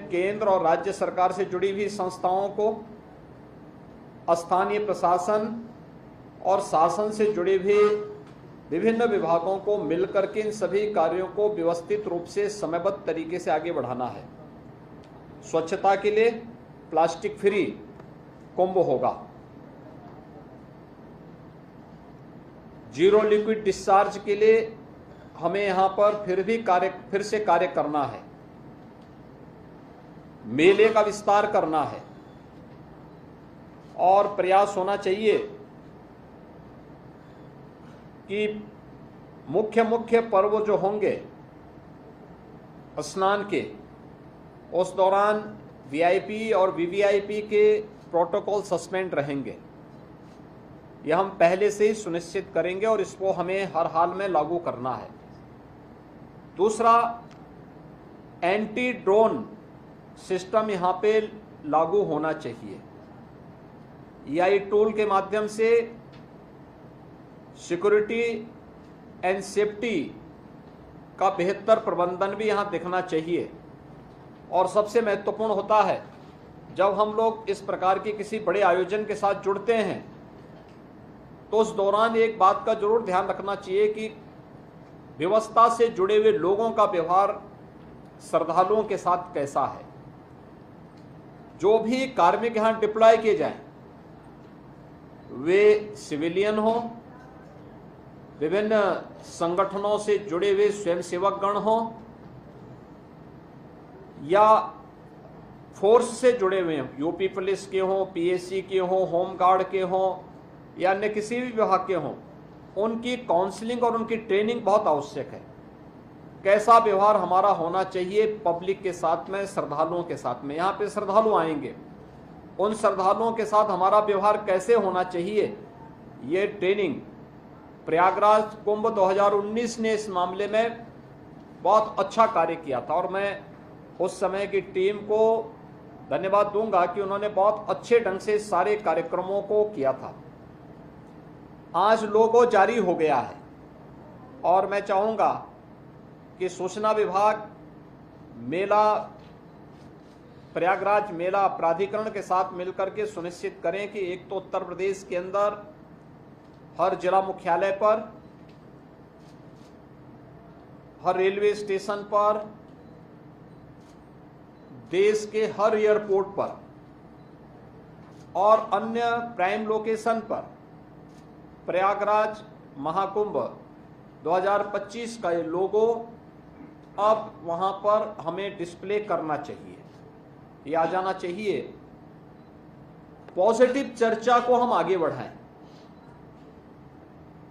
केंद्र और राज्य सरकार से जुड़ी हुई संस्थाओं को, स्थानीय प्रशासन और शासन से जुड़े हुए विभिन्न विभागों को मिलकर के इन सभी कार्यों को व्यवस्थित रूप से समयबद्ध तरीके से आगे बढ़ाना है। स्वच्छता के लिए प्लास्टिक फ्री कुंभ होगा, जीरो लिक्विड डिस्चार्ज के लिए हमें यहां पर फिर से कार्य करना है, मेले का विस्तार करना है और प्रयास होना चाहिए कि मुख्य पर्व जो होंगे स्नान के, उस दौरान वीआईपी और वीवीआईपी के प्रोटोकॉल सस्पेंड रहेंगे। यह हम पहले से ही सुनिश्चित करेंगे और इसको हमें हर हाल में लागू करना है। दूसरा, एंटी ड्रोन सिस्टम यहां पे लागू होना चाहिए। एआई टूल के माध्यम से सिक्योरिटी एंड सेफ्टी का बेहतर प्रबंधन भी यहां दिखना चाहिए। और सबसे महत्वपूर्ण होता है, जब हम लोग इस प्रकार के किसी बड़े आयोजन के साथ जुड़ते हैं तो उस दौरान एक बात का जरूर ध्यान रखना चाहिए कि व्यवस्था से जुड़े हुए लोगों का व्यवहार श्रद्धालुओं के साथ कैसा है। जो भी कार्मिक यहां डिप्लॉय किए जाएं, वे सिविलियन हो, विभिन्न संगठनों से जुड़े हुए स्वयंसेवक गण हो या फोर्स से जुड़े हुए हों, यूपी पुलिस के हों, पीएससी के हों, होमगार्ड के हों या अन्य किसी भी विभाग के हों, उनकी काउंसलिंग और उनकी ट्रेनिंग बहुत आवश्यक है। कैसा व्यवहार हमारा होना चाहिए पब्लिक के साथ में, श्रद्धालुओं के साथ में। यहाँ पे श्रद्धालु आएंगे, उन श्रद्धालुओं के साथ हमारा व्यवहार कैसे होना चाहिए, ये ट्रेनिंग प्रयागराज कुंभ 2019 ने इस मामले में बहुत अच्छा कार्य किया था और मैं उस समय की टीम को धन्यवाद दूंगा कि उन्होंने बहुत अच्छे ढंग से सारे कार्यक्रमों को किया था। आज लोगो जारी हो गया है और मैं चाहूँगा कि सूचना विभाग मेला, प्रयागराज मेला प्राधिकरण के साथ मिलकर के सुनिश्चित करें कि एक तो उत्तर प्रदेश के अंदर हर जिला मुख्यालय पर, हर रेलवे स्टेशन पर, देश के हर एयरपोर्ट पर और अन्य प्राइम लोकेशन पर प्रयागराज महाकुंभ 2025 का ये लोगो अब वहां पर हमें डिस्प्ले करना चाहिए, ये आ जाना चाहिए। पॉजिटिव चर्चा को हम आगे बढ़ाएं,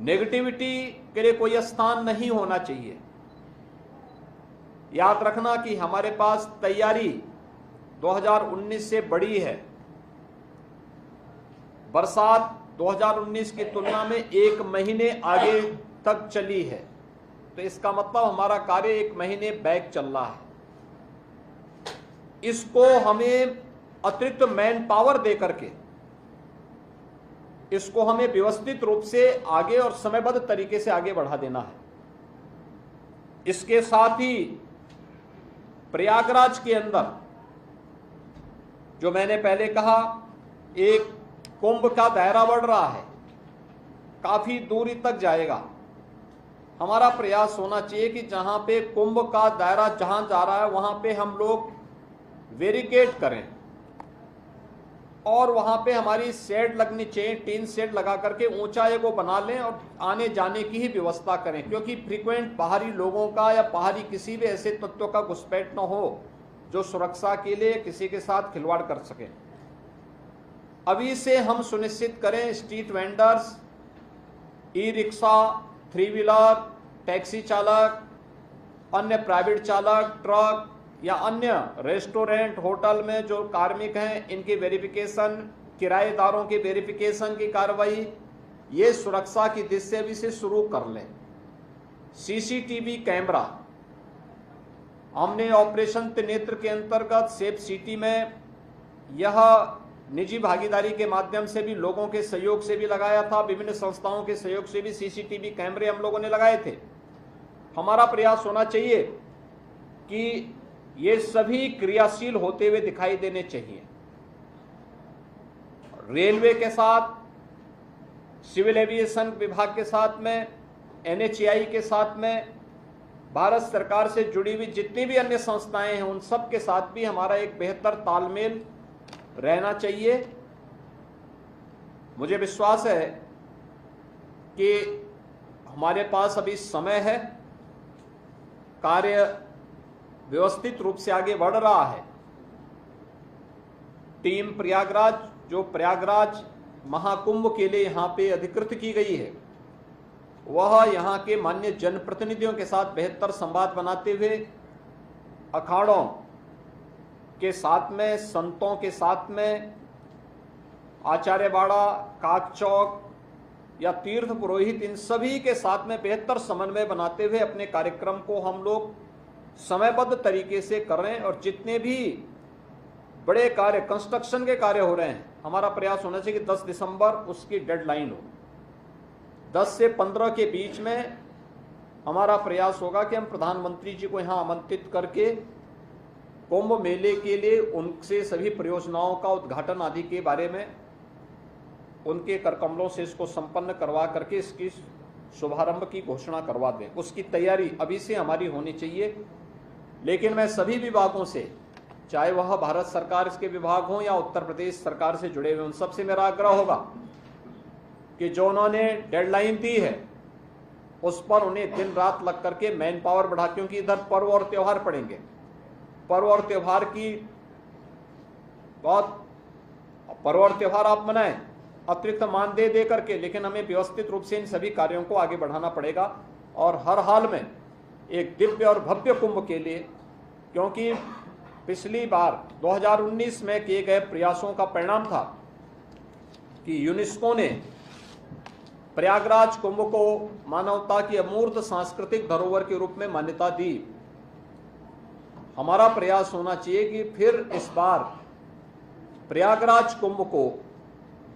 नेगेटिविटी के लिए कोई स्थान नहीं होना चाहिए। याद रखना कि हमारे पास तैयारी 2019 से बड़ी है। बरसात 2019 की तुलना में 1 महीने आगे तक चली है, तो इसका मतलब हमारा कार्य 1 महीने बैक चल रहा है। इसको हमें अतिरिक्त मैन पावर दे करके इसको हमें व्यवस्थित रूप से आगे और समयबद्ध तरीके से आगे बढ़ा देना है। इसके साथ ही प्रयागराज के अंदर जो मैंने पहले कहा, एक कुंभ का दायरा बढ़ रहा है, काफी दूरी तक जाएगा। हमारा प्रयास होना चाहिए कि जहां पे कुंभ का दायरा जहां जा रहा है वहां पे हम लोग वेरिकेड करें और वहां पे हमारी शेड लगनी चाहिए, टीन शेड लगा करके ऊंचा एक वो बना लें और आने जाने की ही व्यवस्था करें, क्योंकि फ्रीक्वेंट बाहरी लोगों का या बाहरी किसी भी ऐसे तत्वों का घुसपैठ न हो जो सुरक्षा के लिए किसी के साथ खिलवाड़ कर सके। अभी से हम सुनिश्चित करें street vendors, e rickshaw, 3 wheeler, taxi चालक, अन्य प्राइवेट चालक, ट्रक या अन्य रेस्टोरेंट, होटल में जो कार्मिक हैं, इनकी वेरिफिकेशन, किराएदारों की वेरिफिकेशन की कार्रवाई, ये सुरक्षा की दृष्टि भी से शुरू कर लें। सीसीटीवी कैमरा हमने ऑपरेशन त्रिनेत्र के अंतर्गत सेफ सिटी में यह निजी भागीदारी के माध्यम से भी, लोगों के सहयोग से भी लगाया था, विभिन्न संस्थाओं के सहयोग से भी सीसीटीवी कैमरे हम लोगों ने लगाए थे। हमारा प्रयास होना चाहिए कि ये सभी क्रियाशील होते हुए दिखाई देने चाहिए। रेलवे के साथ, सिविल एविएशन विभाग के साथ में, NHAI के साथ में, भारत सरकार से जुड़ी हुई जितनी भी अन्य संस्थाएं हैं उन सब के साथ भी हमारा एक बेहतर तालमेल रहना चाहिए। मुझे विश्वास है कि हमारे पास अभी समय है, कार्य व्यवस्थित रूप से आगे बढ़ रहा है। टीम प्रयागराज, जो प्रयागराज महाकुंभ के लिए यहाँ पे अधिकृत की गई है, वह यहाँ के माननीय जनप्रतिनिधियों के साथ बेहतर संवाद बनाते हुए अखाड़ों के साथ में, संतों के साथ में, आचार्यवाड़ा, काकचौक या तीर्थ पुरोहित, इन सभी के साथ में बेहतर समन्वय बनाते हुए अपने कार्यक्रम को हम लोग समयबद्ध तरीके से कर रहे हैं। और जितने भी बड़े कार्य, कंस्ट्रक्शन के कार्य हो रहे हैं, हमारा प्रयास होना चाहिए कि 10 दिसंबर उसकी डेडलाइन हो। 10 से 15 के बीच में हमारा प्रयास होगा कि हम प्रधानमंत्री जी को यहाँ आमंत्रित करके कुंभ मेले के लिए उनसे सभी परियोजनाओं का उद्घाटन आदि के बारे में उनके करकमलों से इसको संपन्न करवा करके इसकी शुभारंभ की घोषणा करवा दें। उसकी तैयारी अभी से हमारी होनी चाहिए। लेकिन मैं सभी विभागों से, चाहे वह भारत सरकार इसके विभाग हों या उत्तर प्रदेश सरकार से जुड़े हुए, उन सबसे मेरा आग्रह होगा कि जो उन्होंने डेडलाइन दी है उस पर उन्हें दिन रात लग करके मैन पावर बढ़ा, क्योंकि इधर पर्व और त्यौहार पड़ेंगे। पर्व और त्यौहार की पर्व और त्यौहार आप मनाएं अतिरिक्त मान दे करके, लेकिन हमें व्यवस्थित रूप से इन सभी कार्यों को आगे बढ़ाना पड़ेगा और हर हाल में एक दिव्य और भव्य कुंभ के लिए, क्योंकि पिछली बार 2019 में किए गए प्रयासों का परिणाम था कि यूनेस्को ने प्रयागराज कुंभ को मानवता की अमूर्त सांस्कृतिक धरोहर के रूप में मान्यता दी। हमारा प्रयास होना चाहिए कि फिर इस बार प्रयागराज कुंभ को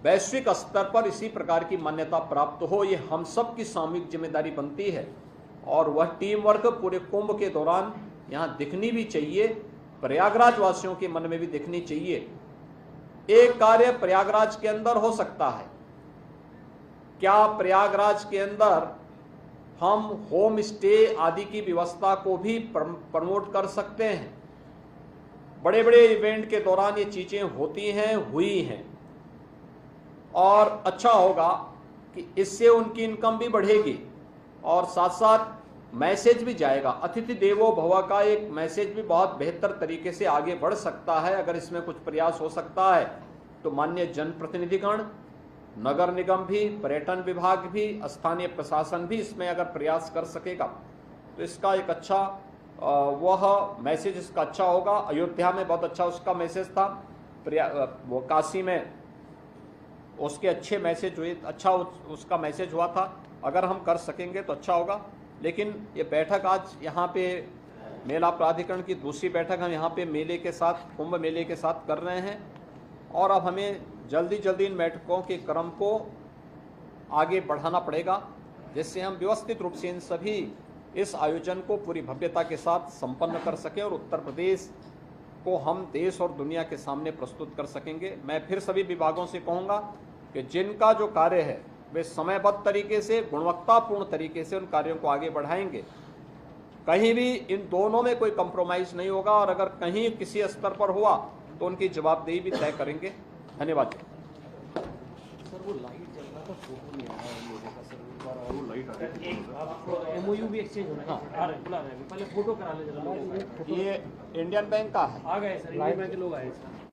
वैश्विक स्तर पर इसी प्रकार की मान्यता प्राप्त हो। ये हम सब की सामूहिक जिम्मेदारी बनती है और वह टीम वर्क पूरे कुंभ के दौरान यहाँ दिखनी भी चाहिए, प्रयागराज वासियों के मन में भी दिखनी चाहिए। एक कार्य प्रयागराज के अंदर हो सकता है, क्या प्रयागराज के अंदर हम होम स्टे आदि की व्यवस्था को भी प्रमोट कर सकते हैं? बड़े बड़े इवेंट के दौरान ये चीजें होती हैं, हुई हैं, और अच्छा होगा कि इससे उनकी इनकम भी बढ़ेगी और साथ साथ मैसेज भी जाएगा। अतिथि देवो भव का एक मैसेज भी बहुत बेहतर तरीके से आगे बढ़ सकता है। अगर इसमें कुछ प्रयास हो सकता है तो माननीय जनप्रतिनिधिगण, नगर निगम भी, पर्यटन विभाग भी, स्थानीय प्रशासन भी इसमें अगर प्रयास कर सकेगा तो इसका एक अच्छा वह मैसेज इसका अच्छा होगा। अयोध्या में बहुत अच्छा उसका मैसेज था, वो काशी में उसके अच्छे मैसेज हुए, अच्छा उसका मैसेज हुआ था। अगर हम कर सकेंगे तो अच्छा होगा। लेकिन ये बैठक आज यहाँ पे मेला प्राधिकरण की दूसरी बैठक हम यहाँ पे मेले के साथ, कुंभ मेले के साथ कर रहे हैं और अब हमें जल्दी जल्दी इन बैठकों के क्रम को आगे बढ़ाना पड़ेगा, जिससे हम व्यवस्थित रूप से इन सभी इस आयोजन को पूरी भव्यता के साथ संपन्न कर सकें और उत्तर प्रदेश को हम देश और दुनिया के सामने प्रस्तुत कर सकेंगे। मैं फिर सभी विभागों से कहूँगा कि जिनका जो कार्य है वे समयबद्ध तरीके से, गुणवत्तापूर्ण तरीके से उन कार्यों को आगे बढ़ाएंगे। कहीं भी इन दोनों में कोई कंप्रोमाइज नहीं होगा और अगर कहीं किसी स्तर पर हुआ तो उनकी जवाबदेही भी तय करेंगे। धन्यवाद। सर वो लाइट जल रहा था, फोटो नहीं आया है लोगों का सर, एक बार और वो लाइट आ रही है, एमओयू भी एक्सचेंज होना है। आ रहे बुला रहे हैं, पहले फोटो करा ले जरा। ये इंडियन बैंक का है, आ गए सर, इंडियन बैंक के लोग आए सर।